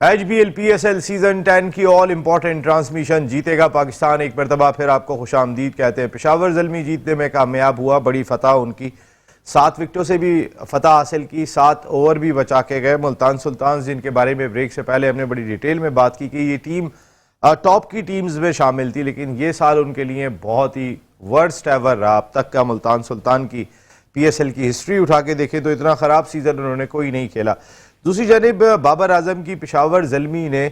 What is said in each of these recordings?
HBL PSL season 10 की all important transmission जीतेगा पाकिस्तान एक मरतबा फिर आपको खुशामदीद कहते हैं। पेशावर ज़ल्मी जीतने में कामयाब हुआ, बड़ी फतह उनकी, 7 विकेटों से भी फतह हासिल की, 7 ओवर भी बचा के गए। मुल्तान सुल्तान जिनके बारे में ब्रेक से पहले हमने बड़ी डिटेल में बात की कि ये टीम टॉप की टीम्स में शामिल थी, लेकिन ये साल उनके लिए बहुत ही वर्स्ट एवर रहा अब तक का। मुल्तान सुल्तान की PSL की हिस्ट्री उठा के देखें तो इतना ख़राब सीज़न उन्होंने कोई नहीं खेला। दूसरी जानिब बाबर आजम की पेशावर ज़ल्मी ने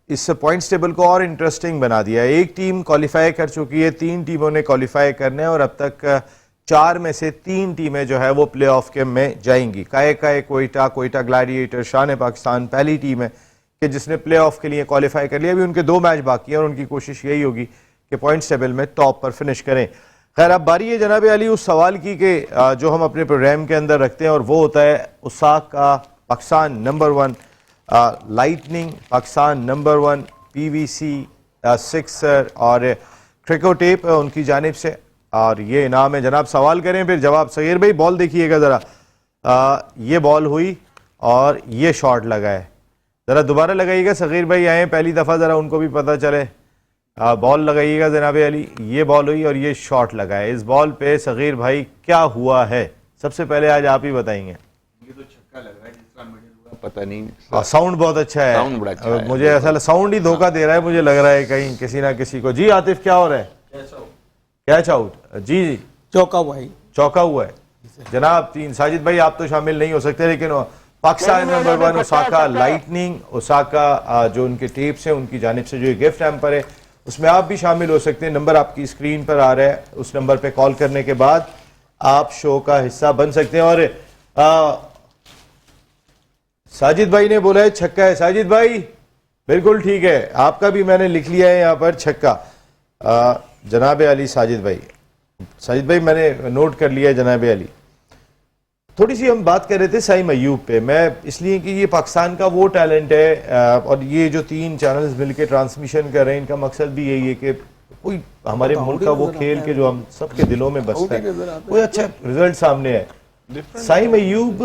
इस पॉइंट्स टेबल को और इंटरेस्टिंग बना दिया। एक टीम क्वालिफाई कर चुकी है, 3 टीमों ने क्वालिफाई करना है और अब तक 4 में से 3 टीमें जो है वो प्ले ऑफ के में जाएंगी। काए कोयटा ग्लैडिएटर शान पाकिस्तान पहली टीम है कि जिसने प्ले ऑफ के लिए क्वालिफाई कर लिया। अभी उनके 2 मैच बाकी हैं और उनकी कोशिश यही होगी कि पॉइंट्स टेबल में टॉप पर फिनिश करें। खैर, अब बारी है जनाब अली उस सवाल की कि जो हम अपने प्रोग्राम के अंदर रखते हैं और वो होता है उसाक का Pakistan number 1 lightning, Pakistan number 1 PVC sixer और क्रिकोटेप उनकी जानिब से, और ये इनाम है। जनाब सवाल करें फिर जवाब। सगीर भाई बॉल देखिएगा ज़रा, ये बॉल हुई और ये शॉट लगा है, ज़रा दोबारा लगाइएगा। सगीर भाई आए पहली दफ़ा, ज़रा उनको भी पता चले। बॉल लगाइएगा जनाब अली, ये बॉल हुई और ये शॉट लगा है। इस बॉल पे सगीर भाई क्या हुआ है, सबसे पहले आज आप ही बताएंगे। ये तो छक्का लग रहा है, जिसका मिडिल हुआ पता नहीं। साउंड बहुत अच्छा है, साउंड बड़ा अच्छा है। मुझे ऐसा साउंड ही धोखा दे रहा है, मुझे लग रहा है कहीं किसी ना किसी को। जी आतिफ क्या हो रहा है? Catch out. जी चौका हुआ है, चौका हुआ है जनाब। 3 साजिद भाई आप तो शामिल नहीं हो सकते, लेकिन Pakistan number 1 Osaka lightning, Osaka जो उनके टिप्स हैं उनकी जानिब से जो ये गिफ्ट हैम्पर है उसमें आप भी शामिल हो सकते हैं। नंबर आपकी स्क्रीन पर आ रहा है, उस नंबर पे कॉल करने के बाद आप शो का हिस्सा बन सकते हैं। और साजिद भाई ने बोला है छक्का है। साजिद भाई बिल्कुल ठीक है, आपका भी मैंने लिख लिया है यहाँ पर छक्का। जनाब अली साजिद भाई मैंने नोट कर लिया है जनाब अली। थोड़ी सी हम बात कर रहे थे साइम अयूब पे, मैं इसलिए कि ये पाकिस्तान का वो टैलेंट है और ये जो 3 चैनल्स मिलकर ट्रांसमिशन कर रहे हैं, इनका मकसद भी यही है कि कोई हमारे मुल्क का वो खेल के जो हम सबके दिलों में बसता है, कोई अच्छा रिजल्ट सामने है। साइम अयूब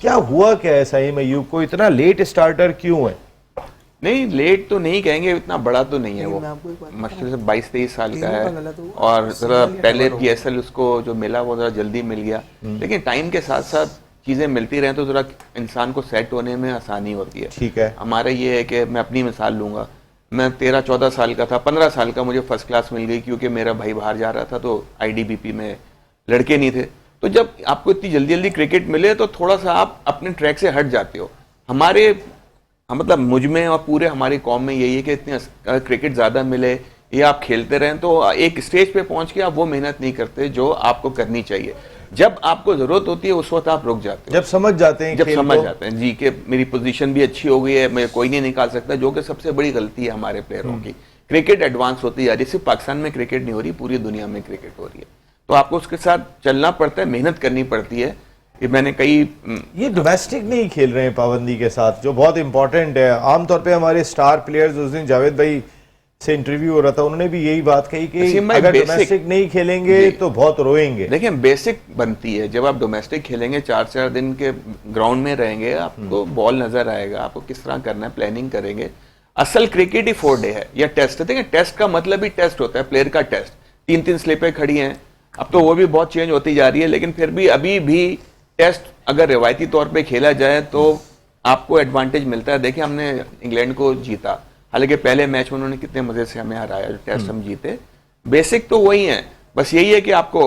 क्या हुआ, क्या है साइम अयूब को इतना लेट स्टार्टर क्यों है? नहीं, लेट तो नहीं कहेंगे, इतना बड़ा तो नहीं है वो, मुश्किल से 22-23 साल का है और जरा पहले PSL उसको जो मिला वो जरा जल्दी मिल गया, लेकिन टाइम के साथ साथ चीजें मिलती रहे तो जरा इंसान को सेट होने में आसानी होती है। ठीक है, हमारा ये है कि मैं अपनी मिसाल लूंगा, मैं 13-14 साल का था, 15 साल का मुझे फर्स्ट क्लास मिल गई क्योंकि मेरा भाई बाहर जा रहा था तो IDBP में लड़के नहीं थे। तो जब आपको इतनी जल्दी जल्दी क्रिकेट मिले तो थोड़ा सा आप अपने ट्रैक से हट जाते हो। हमारे मतलब मुझ में और पूरे हमारी कौम में यही है कि इतनी क्रिकेट ज़्यादा मिले, ये आप खेलते रहें तो एक स्टेज पे पहुंच के आप वो मेहनत नहीं करते जो आपको करनी चाहिए। जब आपको ज़रूरत होती है उस वक्त आप रुक जाते हो, जब समझ जाते हैं जी कि मेरी पोजीशन भी अच्छी हो गई है, मैं कोई नहीं निकाल सकता, जो कि सबसे बड़ी गलती है हमारे प्लेयरों की। क्रिकेट एडवांस होती जा रही है, सिर्फ पाकिस्तान में क्रिकेट नहीं हो रही, पूरी दुनिया में क्रिकेट हो रही है, तो आपको उसके साथ चलना पड़ता है, मेहनत करनी पड़ती है। मैंने ये डोमेस्टिक नहीं खेल रहे हैं पाबंदी के साथ, जो बहुत इंपॉर्टेंट है। आमतौर पे हमारे स्टार प्लेयर्स, उस दिन जावेद भाई से इंटरव्यू हो रहा था, उन्होंने भी यही बात कही कि अगर डोमेस्टिक नहीं खेलेंगे तो बहुत रोएंगे। देखिए बेसिक बनती है, जब आप डोमेस्टिक खेलेंगे 4-4 दिन के ग्राउंड में रहेंगे, आपको बॉल नजर आएगा, आपको किस तरह करना है, प्लानिंग करेंगे। असल क्रिकेट ही 4 डे है या टेस्ट है। देखिए टेस्ट का मतलब ही टेस्ट होता है, प्लेयर का टेस्ट। 3-3 स्लिपें खड़ी हैं, अब तो वो भी बहुत चेंज होती जा रही है, लेकिन फिर भी अभी भी टेस्ट अगर रिवायती तौर पे खेला जाए तो आपको एडवांटेज मिलता है। देखिए हमने इंग्लैंड को जीता, हालांकि पहले मैच में उन्होंने कितने मजे से हमें हराया, जो टेस्ट हम जीते। बेसिक तो वही है, बस यही है कि आपको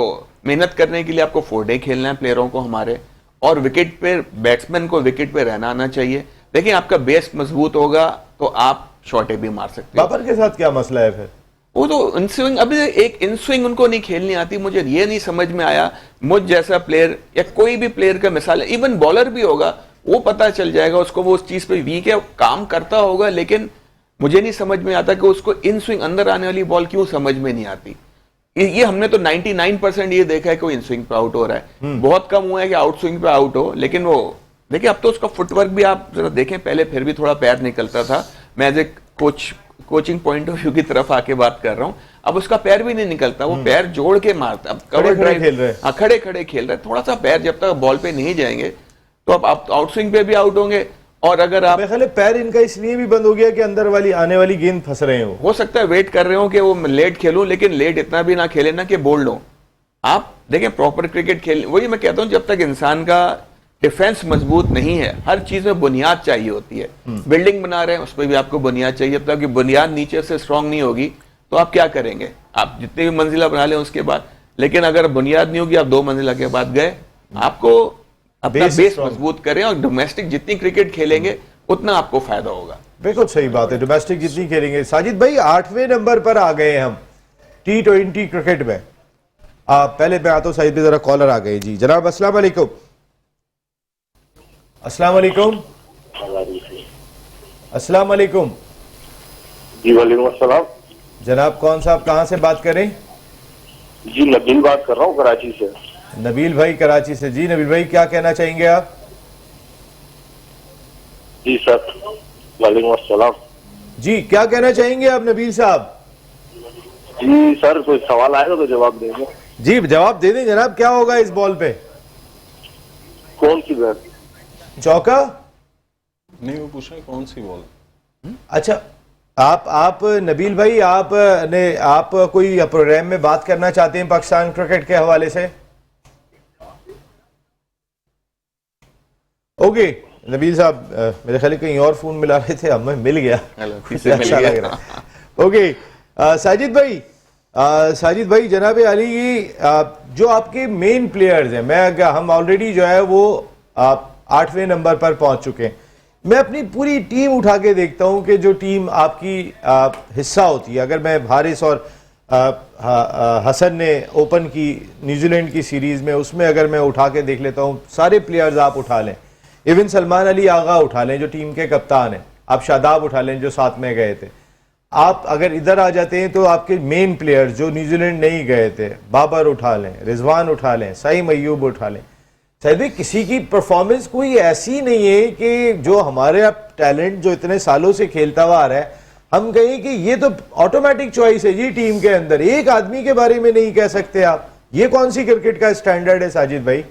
मेहनत करने के लिए आपको 4 डे खेलना है प्लेयरों को हमारे, और विकेट पे बैट्समैन को विकेट पे रहना आना चाहिए। देखिए आपका बेस मजबूत होगा तो आप शॉटे भी मार सकते हैं। बाबर के साथ क्या मसला है फिर? वो तो इन स्विंग, अभी एक इन स्विंग उनको नहीं खेलनी आती। मुझे ये नहीं समझ में आया, मुझ जैसा प्लेयर या कोई भी प्लेयर का मिसाल है, इवन बॉलर भी होगा, वो पता चल जाएगा उसको, वो उस चीज पे वीक है, काम करता होगा, लेकिन मुझे नहीं समझ में आता कि उसको इन स्विंग अंदर आने वाली बॉल क्यों समझ में नहीं आती। ये हमने तो 99% ये देखा है कि वो इन स्विंग पे आउट हो रहा है, बहुत कम हुआ है कि आउट स्विंग पे आउट हो। लेकिन वो देखिए अब तो उसका फुटवर्क भी आप जरा देखें, पहले फिर भी थोड़ा पैर निकलता था, मैं as a coaching point of view की तरफ आके बात कर रहा हूं, अब उसका पैर भी नहीं निकलता, वो पैर जोड़ के मारता। अब कवर ड्राइव खेल रहे हैं, खड़े खेल रहे, थोड़ा सा पैर जब तक बॉल पे नहीं जाएंगे तो अब आप आउट स्विंग पे भी आउट होंगे और अगर आप मेरे ख्याल है पैर इनका इसलिए भी बंद हो गया कि अंदर वाली आने वाली गेंद फंस रहे हो सकता है वेट कर रहे हो कि वो लेट खेलूं, लेकिन लेट इतना भी ना खेले ना कि बोल्ड हो। आप देखें प्रॉपर क्रिकेट खेल, वही मैं कहता हूं, जब तक इंसान का डिफेंस मजबूत नहीं है, हर चीज में बुनियाद चाहिए होती है। बिल्डिंग बना रहे हैं उस पर भी आपको बुनियाद चाहिए, जब तक कि बुनियाद नीचे से स्ट्रांग नहीं होगी तो आप क्या करेंगे? आप जितनी भी मंजिला बना लें उसके बाद, लेकिन अगर बुनियाद नहीं होगी, आप 2 मंजिला के बाद गए, आपको अपना बेस मजबूत करें और डोमेस्टिक जितनी क्रिकेट खेलेंगे उतना आपको फायदा होगा। बिल्कुल सही बात है, डोमेस्टिक जितनी खेलेंगे। साजिद भाई 8वें नंबर पर आ गए हम T20 क्रिकेट में। पहले मैं आता हूं साजिद भाई, जरा कॉलर आ गए जी। जनाब अस्सलाम वालेकुम। अस्सलाम वालेकुम। अस्सलाम वालेकुम जी। वालेकुम अस्सलाम। जनाब कौन साहब, कहां से बात करें? जी नबील बात कर रहा हूँ कराची से। नबील भाई कराची से। जी नबील भाई क्या कहना चाहेंगे आप? जी सर वालेकुम अस्सलाम। जी क्या कहना चाहेंगे आप नबील साहब? जी सर कोई सवाल आएगा तो जवाब देंगे। जी जवाब दे दें जनाब, क्या होगा इस बॉल पे? कौन सी बैट? चौका? नहीं, वो पूछ रहे हैं कौन सी बॉल। अच्छा आप नबील भाई आप कोई प्रोग्राम में बात करना चाहते हैं पाकिस्तान क्रिकेट के हवाले से? ओके नबील साहब, मेरे ख्याल कहीं और फोन मिला रहे थे, हमें मिल गया, अच्छा लग रहा। ओके साजिद भाई जनाब अली, जो आपके मेन प्लेयर्स हैं, हम ऑलरेडी जो है वो 8वें नंबर पर पहुंच चुके हैं। मैं अपनी पूरी टीम उठा के देखता हूं कि जो टीम आपकी हिस्सा होती है, अगर मैं हारिस और हसन ने ओपन की न्यूजीलैंड की सीरीज में, उसमें अगर मैं उठा के देख लेता हूं, सारे प्लेयर्स आप उठा लें, इवन सलमान अली आगा उठा लें जो टीम के कप्तान हैं, आप शादाब उठा लें जो साथ में गए थे, आप अगर इधर आ जाते हैं तो आपके मेन प्लेयर्स जो न्यूजीलैंड नहीं गए थे, बाबर उठा लें, रिजवान उठा लें, सईम अय्यूब उठा लें, शायद भी किसी की परफॉर्मेंस कोई ऐसी नहीं है कि जो हमारे अब टैलेंट जो इतने सालों से खेलता हुआ आ रहा है, हम कहें कि ये तो ऑटोमेटिक चॉइस है जी टीम के अंदर, एक आदमी के बारे में नहीं कह सकते आप। ये कौन सी क्रिकेट का स्टैंडर्ड है साजिद भाई?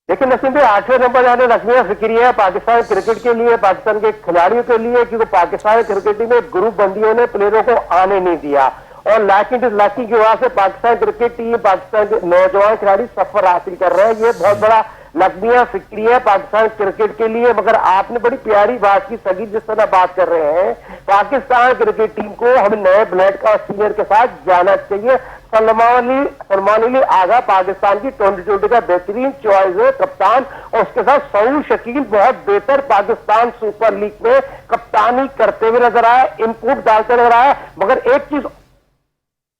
लेकिन नसीम भाई 8वें नंबर जाने रखनी फिक्री है पाकिस्तान क्रिकेट के लिए, पाकिस्तान के खिलाड़ियों के लिए, क्योंकि पाकिस्तान क्रिकेट टीम में ग्रुप बंदियों ने प्लेयरों को आने नहीं दिया और लैकिंग की वजह से पाकिस्तान क्रिकेट टीम, पाकिस्तान के नौजवान खिलाड़ी सफर हासिल कर रहे हैं। ये बहुत बड़ा लक्ष्मिया फिक्री है पाकिस्तान क्रिकेट के लिए। मगर आपने बड़ी प्यारी बात की सगी, जिस तरह बात कर रहे हैं, पाकिस्तान क्रिकेट टीम को हम नए ब्लड का सीनियर के साथ जाना चाहिए। सलमान अली आगा पाकिस्तान की 2020 का बेहतरीन चॉइस है कप्तान, और उसके साथ सऊद शकील बहुत बेहतर पाकिस्तान सुपर लीग में कप्तानी करते हुए नजर आए, इनपुट डालते नजर आए। मगर एक चीज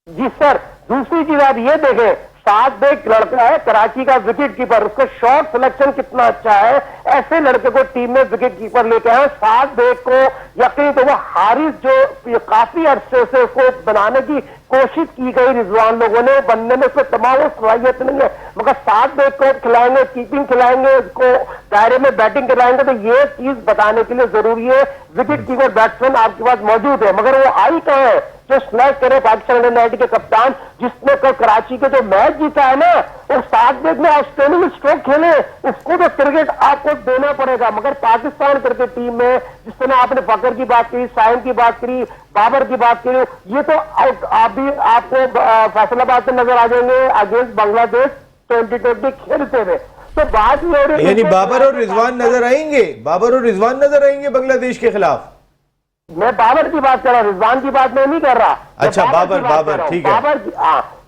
जी सर, दूसरी चीज आप ये देखें, सात बेग लड़का है कराची का विकेट कीपर, उसका शॉट सिलेक्शन कितना अच्छा है। ऐसे लड़के को टीम में विकेट कीपर लेके आए। सात बेग को यकीन तो वो हारिस जो काफी अरसे से उसको बनाने की कोशिश की गई रिजवान लोगों ने, बनने में उसमें तमाम सलाहियत नहीं है, मगर सात बेग को खिलाएंगे, कीपिंग खिलाएंगे, उसको दायरे में बैटिंग खिलाएंगे, तो ये चीज बताने के लिए जरूरी है विकेट कीपर बैट्समैन आपके पास मौजूद है। मगर वो आई कहां है जो सिलेक्ट करे पाकिस्तान अंडर-19 के कप्तान, जिसने कल कराची के जो मैच जीता है ना, वो सात बेग में ऑस्ट्रेलिया स्ट्रोक खेले, उसको तो क्रिकेट आपको देना पड़ेगा। मगर पाकिस्तान क्रिकेट टीम में जिस तरह आपने फकर की बात करी, साइम की बात करी, बाबर की बात करी, ये तो आपको फैसलाबाद में नजर आ जाएंगे अगेंस्ट बांग्लादेश 2020 खेलते हुए। तो बात ये हो रही है, यानी बाबर और रिजवान नजर आएंगे, बाबर और रिजवान नजर आएंगे बांग्लादेश के खिलाफ? मैं बाबर की बात कर रहा हूँ, रिजवान की बात मैं नहीं कर रहा। अच्छा बाबर ठीक है।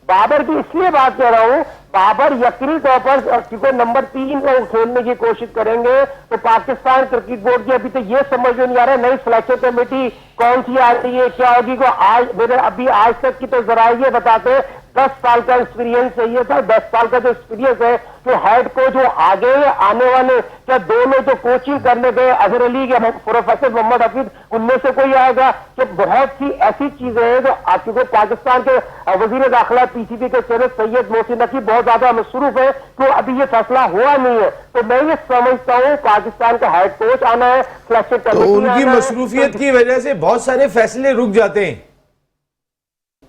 बाबर की इसलिए बात कर रहा हूँ, बाबर यकीनी तौर पर क्योंकि नंबर 3 को खेलने की कोशिश करेंगे, तो पाकिस्तान क्रिकेट बोर्ड की अभी तो ये समझ में नहीं आ रहा है नई सिलेक्शन कमेटी कौन सी आ रही है, क्या होगी। को आज मेरे अभी आज तक की तो जरा ये बताते 10 साल का एक्सपीरियंस चाहिए था, 10 साल का जो एक्सपीरियंस है, तो हेड कोच जो आगे आने वाले, क्या दोनों जो कोचिंग करने गए अजहर अली या प्रोफेसर मोहम्मद हफीज, उनमें से कोई आएगा? तो बहुत सी ऐसी चीजें हैं जो क्योंकि पाकिस्तान के वजीर दाखिला पीसीबी के चेहरे सैयद मोहसिन नकी बहुत ज्यादा मसरूफ है, तो अभी ये फैसला हुआ नहीं है। तो मैं ये समझता हूँ पाकिस्तान का हेड कोच आना है, सिलेक्शन तो उनकी मसरूफियत की वजह से बहुत सारे फैसले रुक जाते हैं।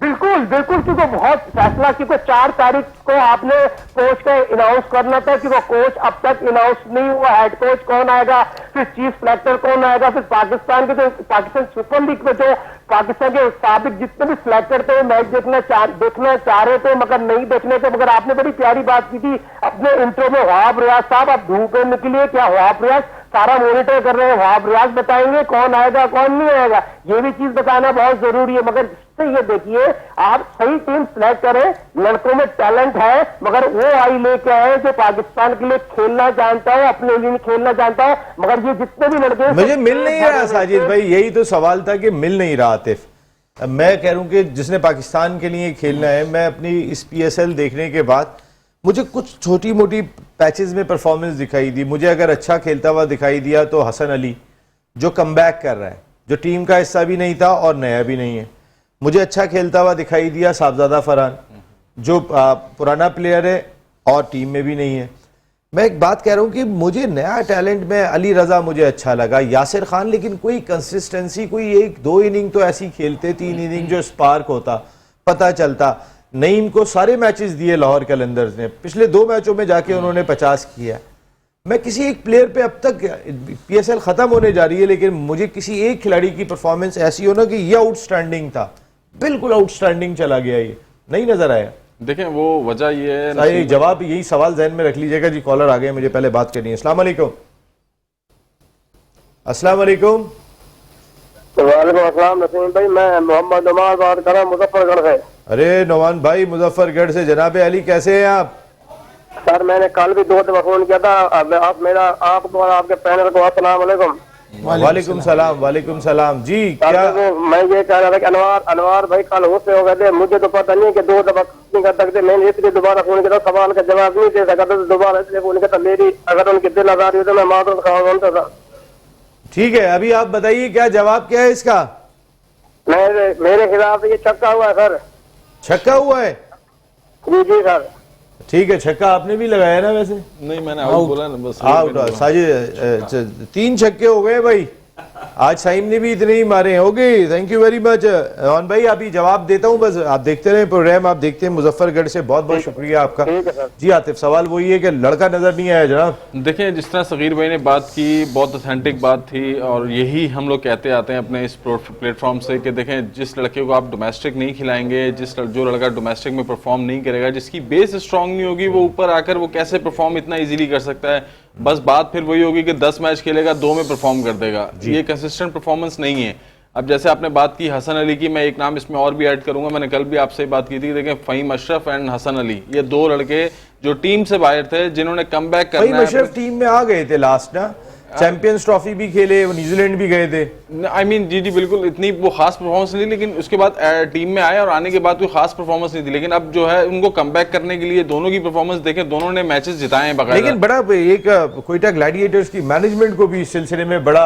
बिल्कुल बिल्कुल, क्योंकि बहुत फैसला, क्योंकि 4 तारीख को आपने कोच का अनाउंस करना था, क्योंकि कोच अब तक अनाउंस नहीं हुआ। हेड कोच कौन आएगा, फिर चीफ सिलेक्टर कौन आएगा, फिर पाकिस्तान के जो पाकिस्तान सुपर लीग में जो पाकिस्तान के साबिक जितने भी सिलेक्टर थे वो मैच देखना चाह रहे थे मगर नहीं देखने थे। मगर आपने बड़ी प्यारी बात की थी अपने इंट्रो में, वहाब रियाज साहब आप धूप में निकलिए, क्या वहाब रियाज सारा मॉनिटर कर रहे हैं, वहाब रियाज बताएंगे कौन आएगा कौन नहीं आएगा, ये भी चीज बताना बहुत जरूरी है। मगर इससे ये देखिए आप सही टीम सिलेक्ट करें, लड़कों में टैलेंट है मगर वो आई लेके आए जो पाकिस्तान के लिए खेलना जानता है, अपने लिए खेलना जानता है। मगर ये जितने भी लड़के मुझे मिल नहीं रहा साजिद भाई, यही तो सवाल था कि मिल नहीं रहा आतिफ। मैं कह रहा हूं कि जिसने पाकिस्तान के लिए खेलना है, मैं अपनी इस PSL देखने के बाद मुझे कुछ छोटी मोटी पैचेस में परफॉर्मेंस दिखाई दी। मुझे अगर अच्छा खेलता हुआ दिखाई दिया तो हसन अली जो कमबैक कर रहा है, जो टीम का हिस्सा भी नहीं था और नया भी नहीं है। मुझे अच्छा खेलता हुआ दिखाई दिया साहबजादा फरहान जो पुराना प्लेयर है और टीम में भी नहीं है। मैं एक बात कह रहा हूं कि मुझे नया टैलेंट में अली रजा मुझे अच्छा लगा, यासिर खान, लेकिन कोई कंसिस्टेंसी, कोई 1-2 इनिंग तो ऐसी खेलते, 3 इनिंग जो स्पार्क होता पता चलता। नईम को सारे मैचेस दिए लाहौर कलंदर्स ने, पिछले 2 मैचों में जाके उन्होंने 50 किया। मैं किसी एक प्लेयर पे, अब तक PSL खत्म होने जा रही है लेकिन मुझे किसी एक खिलाड़ी की परफॉर्मेंस ऐसी हो ना कि ये आउटस्टैंडिंग था, बिल्कुल आउटस्टैंडिंग चला गया, ये नहीं नजर आया। देखें वो वजह ये है, जवाब यही सवाल जहन में रख लीजिएगा जी। कॉलर आ गए, मुझे पहले बात करनी है। अस्सलाम वालेकुम। अस्सलाम वालेकुम। वालेकुम अस्सलाम नसीम भाई, मैं मोहम्मद नवाज बात कर रहा हूँ मुजफ्फरगढ़ से। अरे नौमान भाई मुजफ्फरगढ़ से, जनाब अली कैसे हैं आप? सर मैंने कल भी 2 दफा फोन किया था, आप मेरा आपको और आपके पैनल को अस्सलाम वालेकुम। वालेकुम सलाम। वालेकुम सलाम जी। क्या मैं ये कह रहा था कि अनवार भाई कल होते हो गए थे, मुझे तो पता नहीं कि 2 दफा नहीं कर सकते। मैंने इसलिए दोबारा फोन किया था, सवाल का जवाब नहीं दे सका था, तो दोबारा इसलिए फोन किया था। मेरी अगर उनकी दिल आजारी हो तो मैं माजरत खाऊंगा था। ठीक है, अभी आप बताइए क्या जवाब क्या है इसका? मेरे खिलाफ ये छक्का हुआ है सर। छक्का हुआ है? जी जी सर। ठीक है, छक्का आपने भी लगाया ना वैसे? नहीं, मैंने आउट बोला ना, बस आउट। साजिद 3 छक्के हो गए भाई, आज साइम ने भी इतने ही मारे। Okay, thank you very much Rohan भाई। अभी जवाब देता हूं, बस आप देखते रहे प्रोग्राम, आप देखते हैं मुजफ्फरगढ़ से। बहुत बहुत शुक्रिया आपका जी। आतिफ, सवाल वही है कि लड़का नजर नहीं आया जनाब। देखें जिस तरह सगीर भाई ने बात की, बहुत ऑथेंटिक बात थी और यही हम लोग कहते आते हैं अपने इस प्लेटफॉर्म से कि देखें जिस लड़के को आप डोमेस्टिक नहीं खिलाएंगे, जो लड़का डोमेस्टिक में परफॉर्म नहीं करेगा, जिसकी बेस स्ट्रांग नहीं होगी, वो ऊपर आकर वो कैसे परफॉर्म इतना ईजिली कर सकता है? बस बात फिर वही होगी कि 10 मैच खेलेगा, 2 में परफॉर्म कर देगा। ये कंसिस्टेंट परफॉर्मेंस नहीं है। अब जैसे आपने बात की हसन अली की, मैं एक नाम इसमें और भी ऐड करूंगा, मैंने कल भी आपसे बात की थी। देखें फ़हीम अशरफ एंड हसन अली, ये 2 लड़के जो टीम से बाहर थे, जिन्होंने कमबैक करना है। फ़हीम अशरफ टीम में आ गए थे लास्ट ना, चैंपियंस ट्रॉफी भी खेले, न्यूजीलैंड भी गए थे। आई मीन जी बिल्कुल, इतनी वो खास परफॉर्मेंस नहीं, लेकिन उसके बाद टीम में आए और आने के बाद कोई खास परफॉर्मेंस नहीं थी। लेकिन अब जो है उनको कमबैक करने के लिए दोनों की परफॉर्मेंस देखें, दोनों ने मैचेस जिताए हैं बकायदा। लेकिन बड़ा एक कोयटा ग्लैडिएटर्स की मैनेजमेंट को भी इस सिलसिले में बड़ा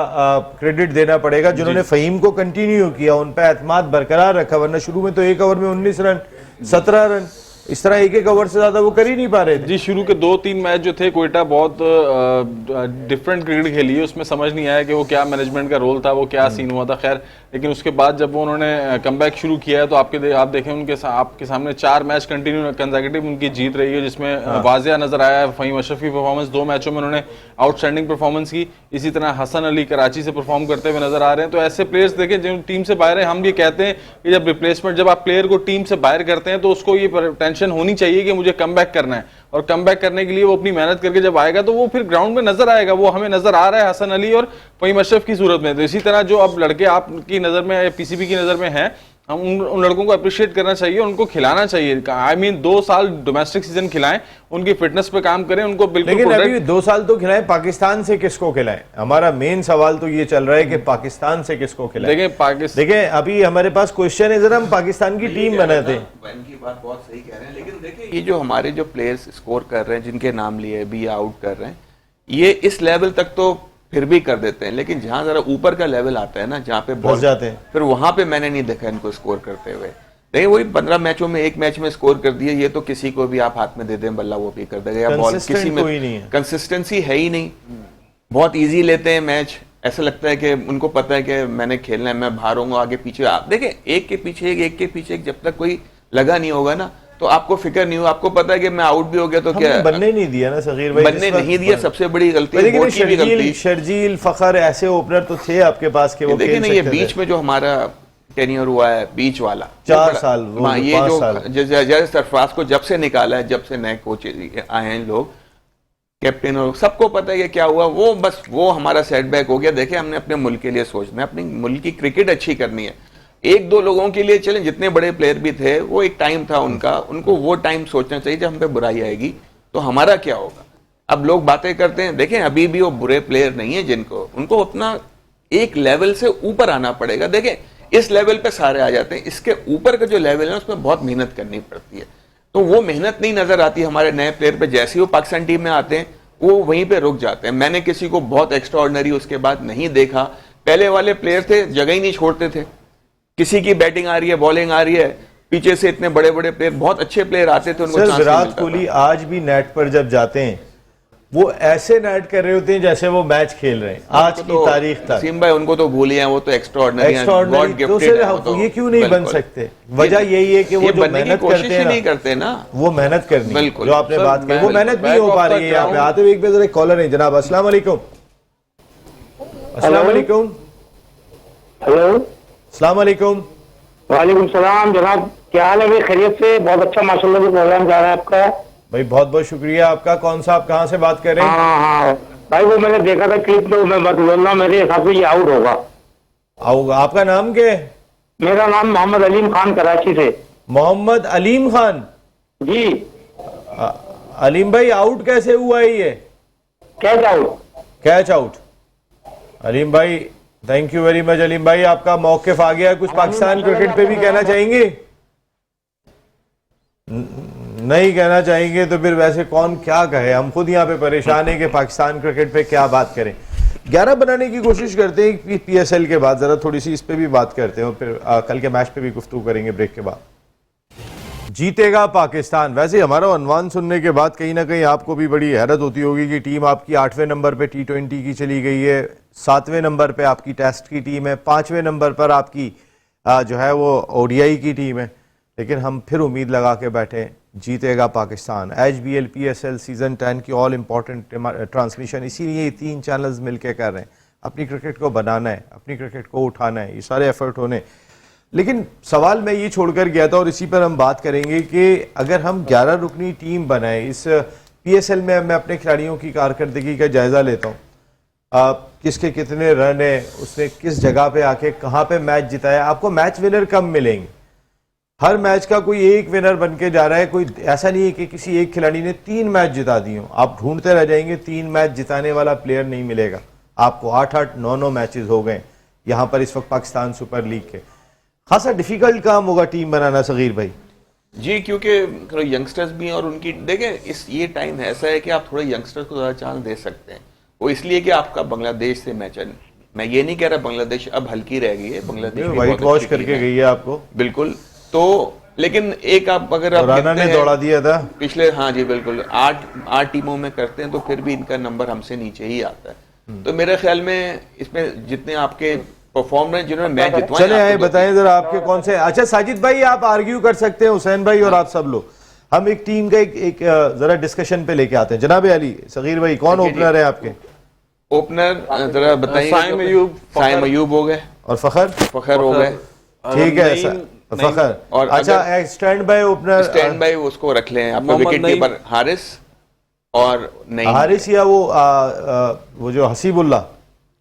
क्रेडिट देना पड़ेगा, जिन्होंने फ़हीम को कंटिन्यू किया, उन पर एतमाद बरकरार रखा। वरना शुरू में तो 1 ओवर में 19 रन, 17 रन, इस तरह एक ओवर से ज्यादा वो कर ही नहीं पा रहे थे जी। शुरू के 2-3 मैच जो थे, कोयटा बहुत डिफरेंट क्रिकेट खेली है, उसमें समझ नहीं आया कि वो क्या मैनेजमेंट का रोल था, वो क्या सीन हुआ था। खैर, लेकिन उसके बाद जब वो उन्होंने कमबैक शुरू किया है तो आप देखें आपके सामने 4 मैच कंटिन्यू कंसेक्यूटिव उनकी जीत रही है, जिसमें वाजिया नजर आया है फ़हीम अशरफ की परफॉर्मेंस। 2 मैचों में उन्होंने आउटस्टैंडिंग परफॉर्मेंस की। इसी तरह हसन अली कराची से परफॉर्म करते हुए नजर आ रहे हैं। तो ऐसे प्लेयर्स देखें जो टीम से बाहर है। हम ये कहते हैं कि जब आप प्लेयर को टीम से बाहर करते हैं तो उसको ये टेंशन होनी चाहिए कि मुझे कमबैक करना है, और कमबैक करने के लिए वो अपनी मेहनत करके जब आएगा तो वो फिर ग्राउंड में नजर आएगा। वो हमें नजर आ रहा है हसन अली और फ़हीम अशरफ की सूरत में। तो इसी तरह जो अब लड़के आपकी नजर में या PCB की नजर में हैं, हम उन लड़कों को अप्रिशिएट करना चाहिए, उनको खिलाना चाहिए। आई मीन 2 साल डोमेस्टिक सीजन खिलाएं, उनकी फिटनेस पे काम करें, उनको बिल्कुल। लेकिन अभी 2 साल तो खिलाएं, पाकिस्तान से किसको खिलाएं? हमारा मेन सवाल तो ये चल रहा है कि पाकिस्तान से किसको खिलाएं। देखें अभी हमारे पास क्वेश्चन है, जरा हम पाकिस्तान की टीम बनाते हैं। इनकी बात बहुत सही कह रहे हैं, लेकिन देखिए ये जो हमारे जो प्लेयर्स स्कोर कर रहे हैं, जिनके नाम लिए भी आउट कर रहे हैं, ये इस लेवल तक तो फिर भी कर देते हैं, लेकिन जहां जरा ऊपर का लेवल आता है ना, जहां पे बॉल जाते हैं, फिर वहां पे मैंने नहीं देखा इनको स्कोर करते हुए। नहीं, वही 15 मैचों में 1 मैच में स्कोर कर दिए, ये तो किसी को भी आप हाथ में दे दें बल्ला वो भी कर देगा, या बॉल किसी में कंसिस्टेंसी है ही नहीं। बहुत इजी लेते हैं मैच, ऐसा लगता है कि उनको पता है कि मैंने खेलना है, मैं बाहर होऊंगा, आगे पीछे आप देखें, एक के पीछे एक, जब तक कोई लगा नहीं होगा ना तो आपको फिक्र नहीं हो, आपको पता है कि मैं आउट भी हो गया तो क्या बनने नहीं दिया ना सगीर भाई, बनने नहीं दिया, सबसे बड़ी गलती, लेकिन बोर्ड की भी गलती। शर्जील फखर ऐसे ओपनर तो थे आपके पास के वो देखिए ना, खेल ये सकते बीच थे। में जो हमारा टेन्योर हुआ है बीच वाला 4 साल, वो हाँ, ये 5 जो साल। जय सरफराज को जब से निकाला है, जब से नए कोच आए हैं लोग, कैप्टन और सबको पता है कि क्या हुआ, वो बस वो हमारा सेटबैक हो गया। देखिए, हमने अपने मुल्क के लिए सोचना है, अपनी मुल्क की क्रिकेट अच्छी करनी है। एक दो लोगों के लिए चलें, जितने बड़े प्लेयर भी थे, वो एक टाइम था उनका, उनको वो टाइम सोचना चाहिए जब हम पे बुराई आएगी तो हमारा क्या होगा। अब लोग बातें करते हैं, देखें अभी भी वो बुरे प्लेयर नहीं है, जिनको उनको अपना एक लेवल से ऊपर आना पड़ेगा। देखें इस लेवल पे सारे आ जाते हैं, इसके ऊपर का जो लेवल है उसमें बहुत मेहनत करनी पड़ती है, तो वो मेहनत नहीं नजर आती हमारे नए प्लेयर पे। जैसे ही वो पाकिस्तान टीम में आते हैं वो वहीं पे रुक जाते हैं। मैंने किसी को बहुत एक्स्ट्राऑर्डिनरी उसके बाद नहीं देखा। पहले वाले प्लेयर थे जगह ही नहीं छोड़ते थे, किसी की बैटिंग आ रही है, बॉलिंग आ रही है, पीछे से इतने बड़े बड़े प्लेयर, बहुत अच्छे प्लेयर आते थे, उनको सर चांस नहीं विराट मिलता कोहली था। आज भी नेट पर जब जाते हैं वो ऐसे नेट कर रहे होते हैं जैसे वो मैच खेल रहे हैं आज की तारीख तक। नसीम भाई उनको तो भूलिए, वो तो एक्स्ट्राऑर्डिनरी हैं, गॉड तो गिफ्टेड हैं, वो फिर तो ये क्यों नहीं बन बिल्कुल। सकते? वजह यही है कि वो ये जो बनने की मेहनत कोशिश करते ही हैं नहीं ना, करते ना। वो मेहनत करनी है, बिल्कुल। जो आपने सर, बात की, वो मैं- मेहनत नहीं हो back पा of रही the है। यहाँ पे ground- आते हुए एक बेर कॉलर है जनाब। अस्सलाम वालेकुम। अस्सलाम वालेकुम। हेलो, अस्सलाम वालेकुम। वालेकुम सलाम जनाब, क्या हाल है भाई? खैरियत से? बहुत अच्छा माशाल्लाह से प्रोग्राम जा रहा है आपका। भाई बहुत बहुत शुक्रिया आपका। कौन सा, आप कहाँ से बात कर रहे हैं? हाँ भाई, वो मैंने देखा था क्लिप, तो मैं बदलना, मेरे हिसाब से ये आउट होगा। आओगा। आपका नाम क्या है? मेरा नाम मोहम्मद अलीम खान, कराची से। मोहम्मद अलीम खान। जी, अलीम भाई आउट कैसे हुआ है ये? Catch out. Catch out. Aleem भाई thank you very much. Aleem भाई आपका मौकिफ आ गया, कुछ पाकिस्तान क्रिकेट पे भी कहना चाहेंगे? नहीं कहना चाहेंगे तो फिर वैसे कौन क्या कहे, हम खुद यहाँ पे परेशान हैं कि पाकिस्तान क्रिकेट पे क्या बात करें। 11 बनाने की कोशिश करते हैं कि PSL के बाद जरा थोड़ी सी इस पे भी बात करते हैं, फिर कल के मैच पे भी गुफ्तगू करेंगे ब्रेक के बाद। जीतेगा पाकिस्तान। वैसे हमारा अनवान सुनने के बाद कहीं ना कहीं आपको भी बड़ी हैरत होती होगी कि टीम आपकी 8वें नंबर पे T20 की चली गई है, 7वें नंबर पे आपकी टेस्ट की टीम है, 5वें नंबर पर आपकी जो है वो ODI की टीम है। लेकिन हम फिर उम्मीद लगा के बैठे जीतेगा पाकिस्तान। HBL PSL सीजन 10 की ऑल इम्पॉर्टेंट ट्रांसमिशन इसीलिए ये 3 चैनल्स मिलकर कर रहे हैं। अपनी क्रिकेट को बनाना है, अपनी क्रिकेट को उठाना है, ये सारे एफर्ट होने। लेकिन सवाल मैं ये छोड़कर गया था और इसी पर हम बात करेंगे कि अगर हम 11 रुकनी टीम बनाए इस PSL में, मैं अपने खिलाड़ियों की कारकर्दगी का जायजा लेता हूँ, किसके कितने रन है, उसने किस जगह पे आके कहाँ पे मैच जिताया, आपको मैच विनर कम मिलेंगे। हर मैच का कोई एक विनर बन के जा रहा है, कोई ऐसा नहीं है कि किसी एक खिलाड़ी ने 3 मैच जिता दिए हो। आप ढूंढते रह जाएंगे, 3 मैच जिताने वाला प्लेयर नहीं मिलेगा आपको। 8-8, 9-9 मैचेस हो गए यहाँ पर इस वक्त पाकिस्तान सुपर लीग के। खासा डिफिकल्ट काम होगा टीम बनाना सगीर भाई। जी, क्योंकि यंगस्टर्स भी हैं और उनकी देखें ये टाइम ऐसा है कि आप थोड़े यंगस्टर्स को ज़्यादा चांस दे सकते हैं। वो इसलिए कि आपका बांग्लादेश से मैच है। मैं ये नहीं कह रहा बांग्लादेश अब हल्की रह गई है, बांग्लादेश भी व्हाइट बहुत वॉश अच्छी टीम करके है। गई है आपको। बिल्कुल। तो लेकिन एक आप अगर आप राना ने गिनते हैं दौड़ा दिया था पिछले, हाँ जी बिल्कुल, 8 टीमों में करते हैं तो फिर भी इनका नंबर हमसे नीचे ही आता है। तो मेरे ख्याल में इसमें जितने आपके परफॉर्मेंस जिन्होंने मैच जितवाए, चले आए आपको बताएं जरा आपके कौन से। अच्छा साजिद भाई आप आर्ग्यू कर सकते हैं, हुसैन भाई और आप सब लोग, हम एक टीम का एक जरा डिस्कशन पे लेके आते हैं। जनाब अली, सगीर भाई कौन ओपनर है आपके? ओपनर जरा बताइए। साइम अयूब, साइम अयूब हो गए और फखर फखर हो गए, ठीक है नईम, फखर। और अच्छा stand by opener stand by उसको रख लें आपको, मोहम्मद विकेट नईम। कीपर हारिस और नहीं हारिस या वो जो हसीबुल्ला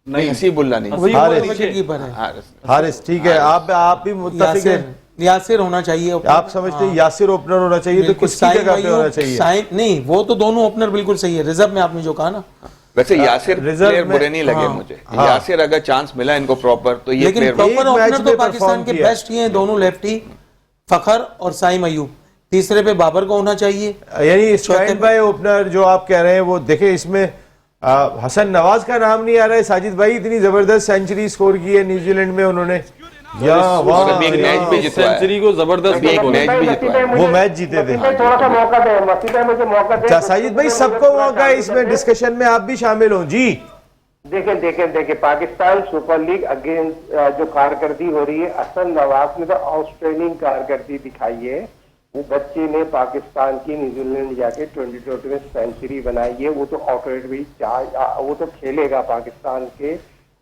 नहीं, हसीबुल्ला नहीं, वही हारिस। विकेट कीपर है। हारिस। हारिस, ठीक है। आप भी मुत्तफिक हैं? यासिर होना चाहिए ओपनर। आप समझते हैं यासिर ओपनर होना चाहिए, तो बिल्कुल, किसकी साइम जगह पे अयूब, होना चाहिए? नहीं, वो तो दोनों ओपनर बिल्कुल सही है। रिजर्व में आपने जो कहा ना, वैसे यासिर रिजर्व प्लेयर में- बुरे नहीं लगे हाँ, मुझे। हाँ। यासिर अगर चांस मिला इनको प्रॉपर तो ये लेकिन प्लेयर प्रॉपर एक मैच ओपनर में तो पाकिस्तान परफॉर्म के किया। बेस्ट ही हैं, दोनों लेफ्टी, फखर और साइम अयूब। तीसरे पे बाबर को होना चाहिए। यानी स्टैंड बाय ओपनर जो आप कह रहे हैं वो देखें, इसमें हसन नवाज का नाम नहीं आ रहा है। साजिद भाई इतनी जबरदस्त सेंचुरी स्कोर की है न्यूजीलैंड में उन्होंने, या वाह, अभी एक मैच भी जितवाया है। सेंचुरी को जबरदस्त अभी एक गोल। मैच भी जितवाया है। वो मैच जीते थे। थोड़ा सा मौका दे, मुझे मौका दे। अच्छा साजिद भाई सबको मौका है इसमें डिस्कशन में, आप भी शामिल हो जी। देखिए पाकिस्तान सुपर लीग अगेंस्ट जो कारकर्दी हो रही है, हसन नवाज ने तो आउटस्टैंडिंग कारकर्दी दिखाई है। वो बच्चे ने पाकिस्तान की न्यूजीलैंड जाके 2020 में सेंचुरी बनाई है। वो तो आउटरेट भी वो तो खेलेगा पाकिस्तान के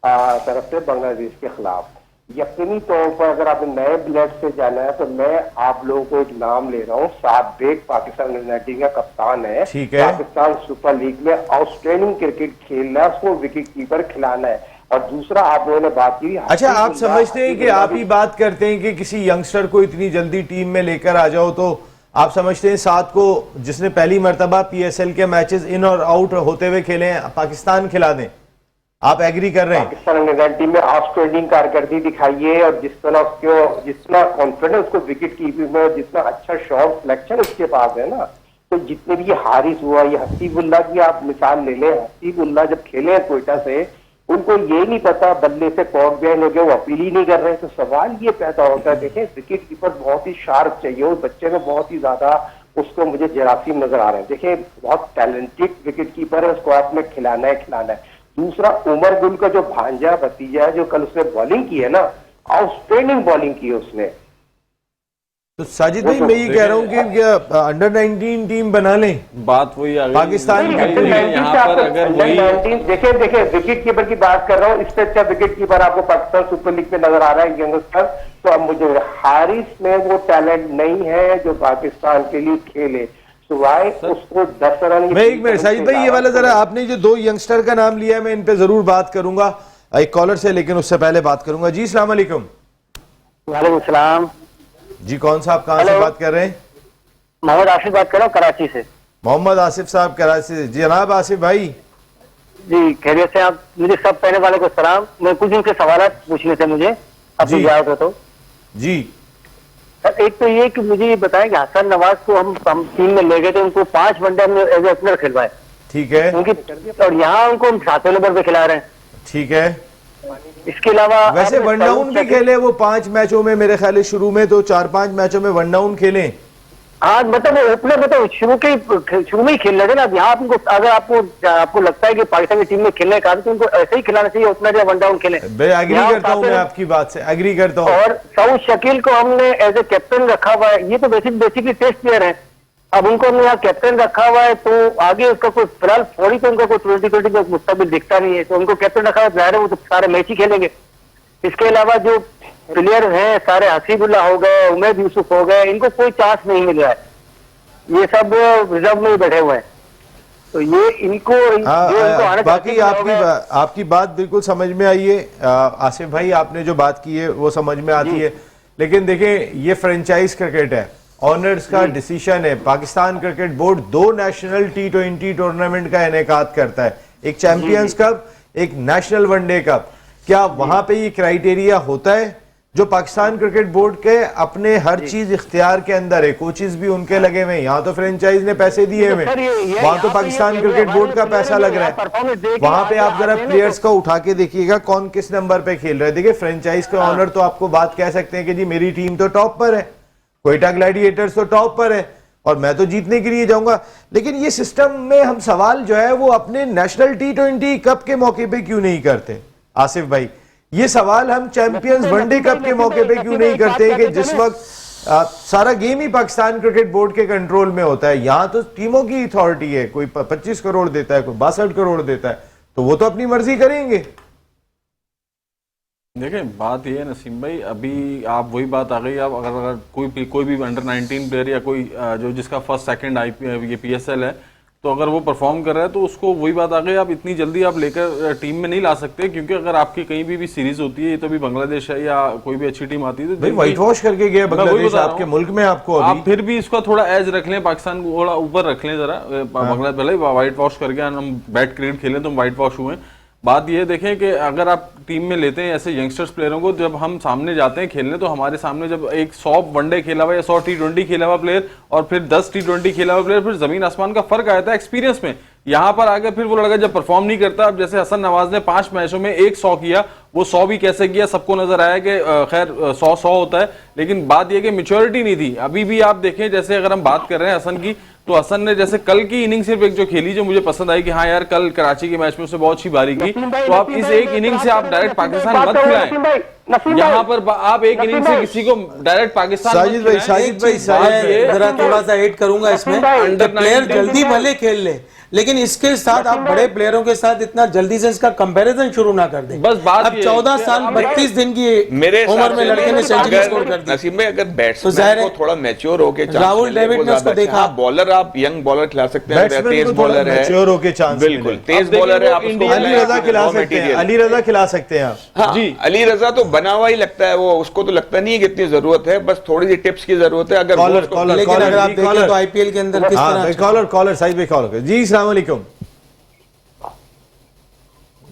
तरफ से बांग्लादेश के खिलाफ। यकीनी तौर पर अगर आपने नए ब्लड से जाना है तो मैं आप लोगों को एक नाम ले रहा हूँ, साबिक पाकिस्तान यूनाइटेड का कप्तान है। ठीक है। पाकिस्तान सुपर लीग में आउटस्टैंडिंग क्रिकेट खेलना है, उसको विकेट कीपर खिलाना है। और दूसरा आप लोगों ने बात की, अच्छा, आप समझते हैं कि आप ही बात करते हैं कि किसी यंगस्टर को इतनी जल्दी टीम में लेकर आ जाओ, तो आप समझते हैं साथ को जिसने पहली मर्तबा PSL के मैचेस इन और आउट होते हुए खेले हैं पाकिस्तान खिला दें? आप एग्री कर रहे हैं? पाकिस्तान इंडियन टीम में आउटस्टैंडिंग कारकर्दी दिखाई है और जितना कॉन्फिडेंस उसको विकेट कीपिंग में, जितना अच्छा शॉट सिलेक्शन उसके पास है ना, तो जितने भी ये हारिस हुआ, ये हसीबुल्ला की आप मिसाल ले लें। हसीबुल्ला जब खेले हैं कोयटा से, उनको ये नहीं पता बल्ले से कॉक बैन हो गया, वो अपील ही नहीं कर रहे। तो सवाल ये पैदा होता है, देखें विकेट कीपर बहुत ही शार्प चाहिए और बच्चे में बहुत ही ज्यादा उसको मुझे जरासीम नजर आ रहे हैं। देखिए बहुत टैलेंटेड विकेट कीपर है, उसको आपने खिलाना है। दूसरा उमर गुल का जो भांजा भतीजा है, जो कल उसने बॉलिंग की है ना, आउटस्टैंडिंग बॉलिंग की है उसने। तो साजिद भाई मैं ये कह रहा हूँ कि अंडर 19 टीम बना लें बात वही आ गई पाकिस्तान यहाँ पर। अगर वही देखिए विकेट कीपर की बात कर रहा हूँ, इससे अच्छा विकेट कीपर आपको पाकिस्तान सुपर लीग में नजर आ रहा है यंगस्टर। तो अब मुझे हारिस में वो टैलेंट नहीं है जो पाकिस्तान के लिए खेले, सिवाय उसको 10 रन। मैं एक मिनट साजिद भाई, ये वाला जरा आपने जो 2 यंगस्टर का नाम लिया है, मैं इन पे जरूर बात करूंगा एक कॉलर से, लेकिन उससे पहले बात करूंगा। जी अस्सलाम वालेकुम। वालेकुम सलाम जी कौन साहब, कहां से बात कर रहे हैं? मोहम्मद आसिफ बात कर रहा हूँ कराची से। मोहम्मद आसिफ साहब कराची से। जी जनाब आसिफ भाई। जी खैरियत से आप? मुझे सब पहले वाले को सलाम। मैं कुछ इनके सवाल पूछने थे मुझे, अपनी इजाजत हो तो। जी सर, एक तो ये कि मुझे ये बताएं कि हसन नवाज को हम टीम में ले गए थे, उनको 5 वनडे हमने एज ए ओपनर खिलवाए, ठीक है, उनकी, और यहाँ उनको हम 7वें नंबर पे खिला रहे हैं, ठीक है। इसके अलावा वैसे वन डाउन भी खेले वो 5 मैचों में, मेरे ख्याल है शुरू में तो 4-5 मैचों में वन डाउन खेले। हाँ मतलब ओपनर मतलब शुरू में ही खेल रहे थे ना। अब यहाँ आपको अगर आपको लगता है कि पाकिस्तान की टीम में खेलने का तो उनको ऐसे ही खिलाना चाहिए, ओपनर या वन डाउन खेले। एग्री करता हूँ, मैं आपकी बात से एग्री करता हूँ। और सऊद शकील को हमने एज ए कैप्टन रखा हुआ है, ये तो बेसिकली टेस्ट प्लेयर है। अब उनको हमने यहाँ कैप्टन रखा हुआ है, तो आगे उसका कोई फिलहाल फौरी तो उनका कोई 2020 में मुस्तकबिल दिखता नहीं है, तो उनको कैप्टन रखा हुआ है, वो तो सारे मैच ही खेलेंगे। इसके अलावा जो प्लेयर हैं सारे, हसीबुल्ला हो गए, उमैद यूसुफ हो गए, इनको कोई चांस नहीं मिल रहा है, ये सब रिजर्व में ही बैठे हुए हैं। तो ये इनको आने बाकी आपकी बात बिल्कुल समझ में आई है आसिफ भाई, आपने जो बात की है वो समझ में आती है, लेकिन देखें ये फ्रेंचाइज क्रिकेट है, ऑनर्स का डिसीजन है। Pakistan cricket board 2 national T20 tournament का इनेकाद करता है, एक चैंपियंस कप, एक नेशनल वनडे कप। क्या वहां पे ये क्राइटेरिया होता है जो पाकिस्तान क्रिकेट बोर्ड के अपने हर चीज इख्तियार के अंदर है, कोचेस भी उनके लगे हुए हैं, यहाँ तो फ्रेंचाइज ने पैसे दिए हुए, वहां तो पाकिस्तान क्रिकेट बोर्ड का पैसा लग रहा है। वहां पे आप जरा प्लेयर्स का उठा के देखिएगा कौन किस नंबर पे खेल रहा है। देखिए फ्रेंचाइज का ऑनर तो आपको बात कह सकते हैं कि जी मेरी टीम तो टॉप पर है, कोयटा ग्लैडिएटर्स तो टॉप पर है और मैं तो जीतने के लिए जाऊंगा, लेकिन ये सिस्टम में हम सवाल जो है वो अपने नेशनल T20 कप के मौके पे क्यों नहीं करते आसिफ भाई? ये सवाल हम चैंपियंस वनडे कप के मौके पे क्यों नहीं करते कि जिस वक्त सारा गेम ही पाकिस्तान क्रिकेट बोर्ड के कंट्रोल में होता है। यहाँ तो टीमों की अथॉरिटी है, कोई 25 करोड़ देता है, कोई 62 करोड़ देता है, तो वो तो अपनी मर्जी करेंगे। देखिए बात ये है नसीम भाई, अभी आप वही बात आ गई, आप अगर कोई भी अंडर 19 प्लेयर या कोई जो जिसका फर्स्ट सेकंड ये PSL है, तो अगर वो परफॉर्म कर रहा है तो उसको वही बात आ गई, आप इतनी जल्दी आप लेकर टीम में नहीं ला सकते, क्योंकि अगर आपकी कहीं भी सीरीज होती है, ये तो भी बांग्लादेश है या कोई भी अच्छी टीम आती है तो व्हाइट वॉश करके गया बांग्लादेश आपके मुल्क में, आपको आप फिर भी इसका थोड़ा एज रख लें, पाकिस्तान को थोड़ा ऊपर रख लें जरा। बांग्लादेश भले व्हाइट वॉश करके हम बैट क्रिकेट खेलें तो हम व्हाइट वॉश हुए। बात ये देखें कि अगर आप टीम में लेते हैं ऐसे यंगस्टर्स प्लेयरों को, जब हम सामने जाते हैं खेलने तो हमारे सामने जब एक 100 वनडे खेला हुआ या 100 T20 खेला हुआ प्लेयर और फिर 10 T20 खेला हुआ प्लेयर, फिर जमीन आसमान का फर्क आता है एक्सपीरियंस में। यहाँ पर आगे फिर वो लड़का जब परफॉर्म नहीं करता, अब जैसे हसन नवाज ने 5 मैचों में 100 किया, वो 100 भी कैसे किया सबको नजर आया कि खैर 100 होता है, लेकिन बात यह कि मैच्योरिटी नहीं थी। अभी भी आप देखें, जैसे अगर हम बात कर रहे हैं हसन की, तो हसन ने जैसे कल की इनिंग सिर्फ एक जो खेली जो मुझे पसंद आई कि हाँ यार कल कराची के मैच में उसने बहुत अच्छी बारी की, तो आप इस एक इनिंग से आप डायरेक्ट पाकिस्तान मत खिलाएं। यहाँ पर आप एक इनिंग से किसी को डायरेक्ट पाकिस्तान साजिद भाई, साजिद भाई, जरा थोड़ा सा ऐड करूंगा इसमें, प्लेयर जल्दी भले खेल ले, लेकिन इसके साथ आप बड़े प्लेयरों के साथ इतना जल्दी से इसका कंपैरिजन शुरू ना कर दें। बस बात अब 14 साल 32 दिन की मेरे उम्र में लड़के ने सेंचुरी स्कोर कर दी। नसीब में अगर तो बैट्समैन जाहिर है को थोड़ा मैच्योर होके राहुल डेविड ने उसको देखा। बॉलर आप यंग बॉलर खिला सकते हैं, तेज बॉलर है, मैच्योर होके चांस बिल्कुल तेज बॉलर है, आप उसको अली रजा खिला सकते हैं, अली रजा खिला सकते हैं आप। हाँ, जी अली रजा तो बना हुआ ही लगता है, वो उसको तो लगता नहीं है कि इतनी जरूरत है, बस थोड़ी सी टिप्स की जरूरत है। अगर लेकिन अगर आप देखें तो आईपीएल के अंदर किस तरह कॉलर साइड पे कॉलर जी, अस्सलाम वालेकुम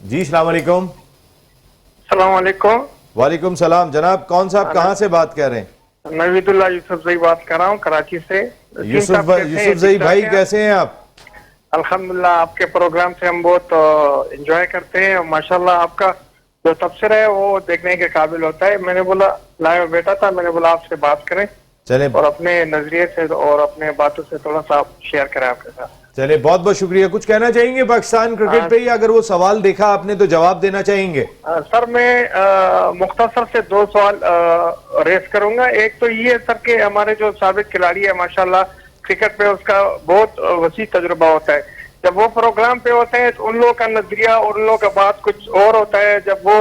जी, अस्सलाम वालेकुम। अस्सलाम वालेकुम। वालेकुम सलाम जनाब, कौन साहब कहाँ से बात कर रहे हैं? नवीदुल्लाह यूसुफजई बात कर रहा हूँ कराची से। यूसुफजई भाई कैसे हैं आप? अल्हम्दुलिल्लाह, आपके प्रोग्राम से हम बहुत एंजॉय करते हैं और माशाल्लाह आपका जो तबसरा है वो देखने के काबिल होता है। मैंने बोला लाइव बैठा था, मैंने बोला आपसे बात करें चले और अपने नजरिए से और अपने बातों से थोड़ा सा शेयर करें आपके साथ। चले, बहुत बहुत शुक्रिया। कुछ कहना चाहेंगे पाकिस्तान क्रिकेट पे, या अगर वो सवाल देखा आपने तो जवाब देना चाहेंगे? सर मैं मुख्तसर से दो सवाल रेस करूंगा। एक तो ये सर कि हमारे जो साबिक खिलाड़ी है माशाल्लाह क्रिकेट पे उसका बहुत वसी तजुर्बा होता है, जब वो प्रोग्राम पे होते हैं तो उन लोगों का नजरिया और उन लोगों का बात कुछ और होता है। जब वो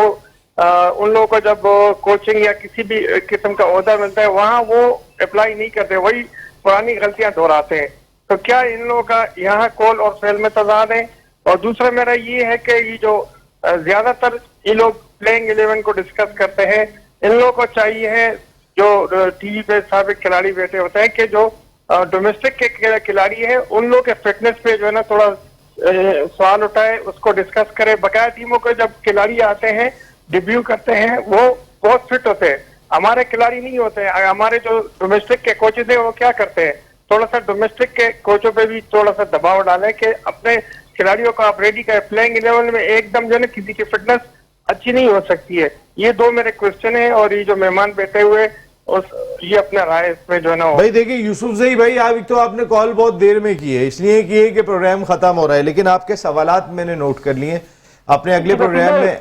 उन लोगों को जब कोचिंग या किसी भी किस्म का ओहदा मिलता है वहाँ वो अप्लाई नहीं करते, वही पुरानी गलतियां दोहराते हैं। तो क्या इन लोगों का यहाँ कॉल और फेल में तजाद है? और दूसरा मेरा ये है कि ये जो ज्यादातर ये लोग प्लेइंग 11 को डिस्कस करते हैं, इन लोगों को चाहिए है जो टीवी पे साबिक खिलाड़ी बैठे होते हैं कि जो डोमेस्टिक के खिलाड़ी है उन लोगों के फिटनेस पे जो है ना थोड़ा सवाल उठाए, उसको डिस्कस करे। बकाया टीमों को जब खिलाड़ी आते हैं डिब्यू करते हैं वो बहुत फिट होते हैं, हमारे खिलाड़ी नहीं होते हैं। हमारे जो डोमेस्टिक के कोचेज है वो क्या करते हैं, थोड़ा सा डोमेस्टिक के कोचों पे भी थोड़ा सा दबाव डालें कि अपने खिलाड़ियों को आप रेडी करें। प्लेइंग 11 में एकदम जो है किसी की फिटनेस अच्छी नहीं हो सकती है। ये दो मेरे क्वेश्चन है और ये जो मेहमान बैठे हुए ये अपना राय इसमें जो है ना भाई देखिए यूसुफजई भाई, आप एक तो आपने कॉल बहुत देर में की है, इसलिए की है कि प्रोग्राम खत्म हो रहा है, लेकिन आपके सवालात मैंने नोट कर लिए, अपने अगले प्रोग्राम में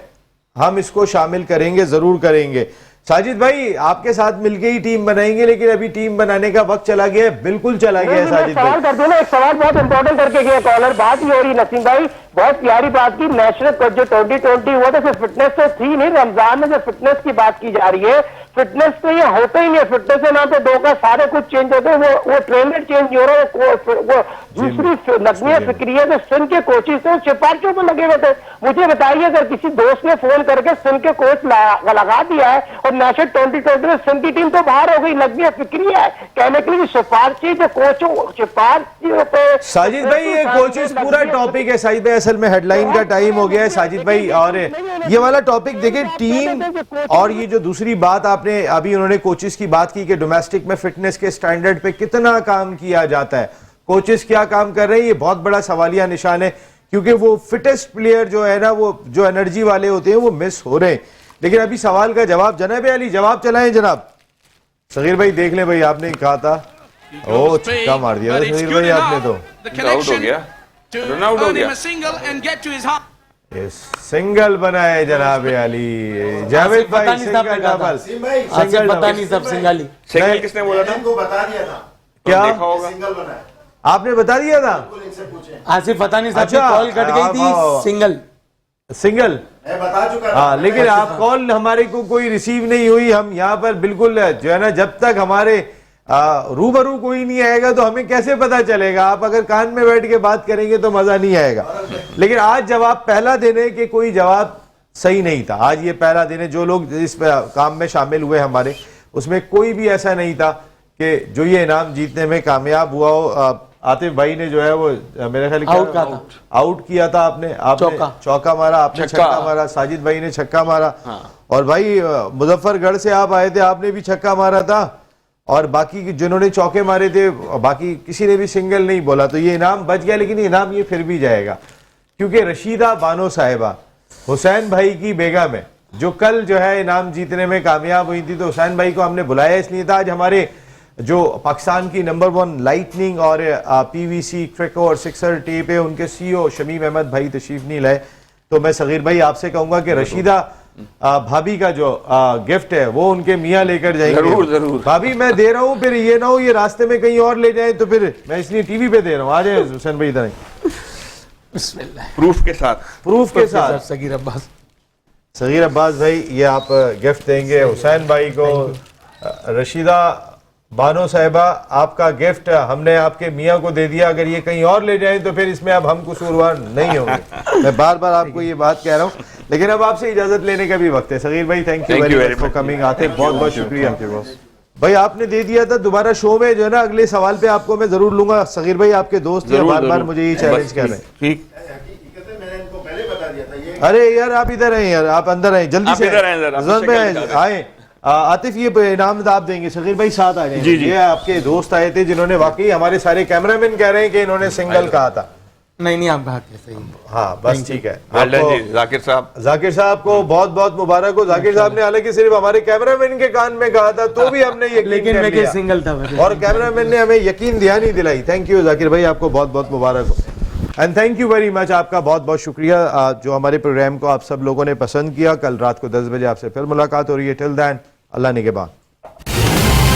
हम इसको शामिल करेंगे, जरूर करेंगे। साजिद भाई आपके साथ मिलके ही टीम बनाएंगे, लेकिन अभी टीम बनाने का वक्त चला गया है, बिल्कुल चला गया है। साजिद भाई सवाल कर दो ना, एक सवाल बहुत इंपॉर्टेंट करके गया कॉलर, बात ही हो रही नसीम भाई, बहुत प्यारी बात की। नेशनल जो 2020 हुआ था सिर्फ फिटनेस तो थी नहीं, रमजान में जो फिटनेस की बात की जा रही है, फिटनेस तो ये होता ही नहीं, फिटनेस के नाम पे दो का सारे कुछ चेंज होते हैं, वो ट्रेंड चेंज नहीं हो रहा है। वो दूसरी नकलिया फिक्रिया जो सिंध के कोचेज थे सिफारिशों में लगे हुए थे। मुझे बताइए अगर किसी दोस्त ने फोन करके सिंध के कोच लगा दिया है और नेशनल 2020 में सिंध की टीम तो बाहर हो गई, नकलिया फिक्रिया है कहने के लिए सिफारशी जो कोचों सिफारशियों पे। साजिद भाई ये कोचेस पूरा टॉपिक है साजिद भाई, असल में हेडलाइन का टाइम हो गया है साजिद भाई, और ये वाला टॉपिक देखिए टीम, और ये जो दूसरी बात आपने अभी उन्होंने कोचेस की बात की कि डोमेस्टिक में फिटनेस के स्टैंडर्ड पे कितना काम किया जाता है, कोचेस क्या काम कर रहे हैं, ये बहुत बड़ा सवालिया निशान है, क्योंकि वो फिटेस्ट प्लेयर जो है ना, वो जो एनर्जी वाले होते हैं वो मिस हो रहे हैं। लेकिन अभी सवाल का जवाब जनाब अली जवाब चलाएं जनाब। सगीर भाई देख ले भाई, आपने कहा था, ओ छक्का मार दिया सगीर भाई आपने, तो आउट हो गया, रन आउट हो गया, सिंगल बनाए जनाब अली। जावेद भाई सिंगल डबल, सिंगल पता नहीं सब सिंगल सिंगल किसने बोला था? बता दिया था, क्या देखा होगा, सिंगल बना है, आपने बता दिया था? आसिफ पता नहीं साहब की कॉल कट गई थी, सिंगल मैं बता चुका। हाँ, लेकिन आप कॉल हमारे को कोई रिसीव नहीं हुई। हम यहाँ पर बिल्कुल जो है ना, जब तक हमारे रूबरू कोई नहीं आएगा तो हमें कैसे पता चलेगा? आप अगर कान में बैठ के बात करेंगे तो मजा नहीं आएगा। लेकिन आज जवाब पहला दिन है कि कोई जवाब सही नहीं था। आज ये पहला दिन है, जो लोग इस काम में शामिल हुए हमारे, उसमें कोई भी ऐसा नहीं था कि जो ये इनाम जीतने में कामयाब हुआ हो। आतिफ भाई ने जो है वो मेरे ख्याल आउट किया था, आपने चौका मारा, आपने छक्का मारा, साजिद भाई ने छक्का मारा, और भाई मुजफ्फरगढ़ से आप आए थे, आपने भी छक्का मारा था, और बाकी जिन्होंने चौके मारे थे बाकी किसी ने भी सिंगल नहीं बोला। तो ये इनाम बच गया, लेकिन इनाम ये फिर भी जाएगा, क्योंकि रशीदा बानो साहिबा हुसैन भाई की बेगम है, जो कल जो है इनाम जीतने में कामयाब हुई थी। तो हुसैन भाई को हमने बुलाया इसलिए था, आज हमारे जो पाकिस्तान की नंबर 1 लाइटनिंग और पीवीसी क्रिको और सिक्सर टेप है, उनके सीईओ शमीम अहमद भाई तशरीफ नहीं लाए। तो मैं सगीर भाई आपसे कहूंगा कि रशीदा भाभी का जो गिफ्ट है वो उनके मियाँ लेकर जाएंगे। जरूर जरूर भाभी मैं दे रहा हूँ, फिर ये ना हो ये रास्ते में कहीं और ले जाए, तो फिर मैं इसलिए टीवी पे दे रहा हूँ। आ जाए हुसैन भाई इधर प्रूफ के साथ सगीर अब्बास, सगीर अब्बास भाई ये आप गिफ्ट देंगे हुसैन भाई को। रशीदा बानो साहिबा आपका गिफ्ट हमने आपके मियाँ को दे दिया, अगर ये कहीं और ले जाएं तो फिर इसमें अब हम कसूरवार नहीं होंगे। मैं बार बार आपको ये बात कह रहा हूँ, लेकिन अब आपसे इजाजत लेने का भी वक्त है। सगीर भाई thank you very much for coming, आते बहुत बहुत शुक्रिया भाई। आपने दे दिया था, दोबारा शो में जो है ना अगले सवाल पे आपको मैं जरूर लूंगा। सगीर भाई आपके दोस्त हैं, बार बार मुझे ये चैलेंज कर रहे हैं। ठीक, अरे यार आप इधर आए यार, आप अंदर आए जल्दी से, आए। आतिफ ये इनाम आप देंगे, सगीर भाई साथ आ जाएंगे। ये आपके दोस्त आए थे जिन्होंने वाकई, हमारे सारे कैमरामैन कह रहे हैं कि इन्होंने सिंगल कहा था। नहीं आप बात सही। हाँ बस ठीक है। जाकिर साहब को बहुत बहुत मुबारक हो। जाकिर साहब ने हालांकि सिर्फ हमारे कैमरामैन के कान में कहा था तो भी हमने यकीन लेकिन कर लिया, सिंगल था और कैमरामैन ने हमें यकीन दहानी दिलाई। थैंक यू जाकिर भाई, आपको बहुत बहुत मुबारक हो and thank you very much. आपका बहुत बहुत शुक्रिया जो हमारे प्रोग्राम को आप सब लोगों ने पसंद किया। कल रात को 10 बजे आपसे फिर मुलाकात हो रही है। टिल देन अल्लाह निगहबान।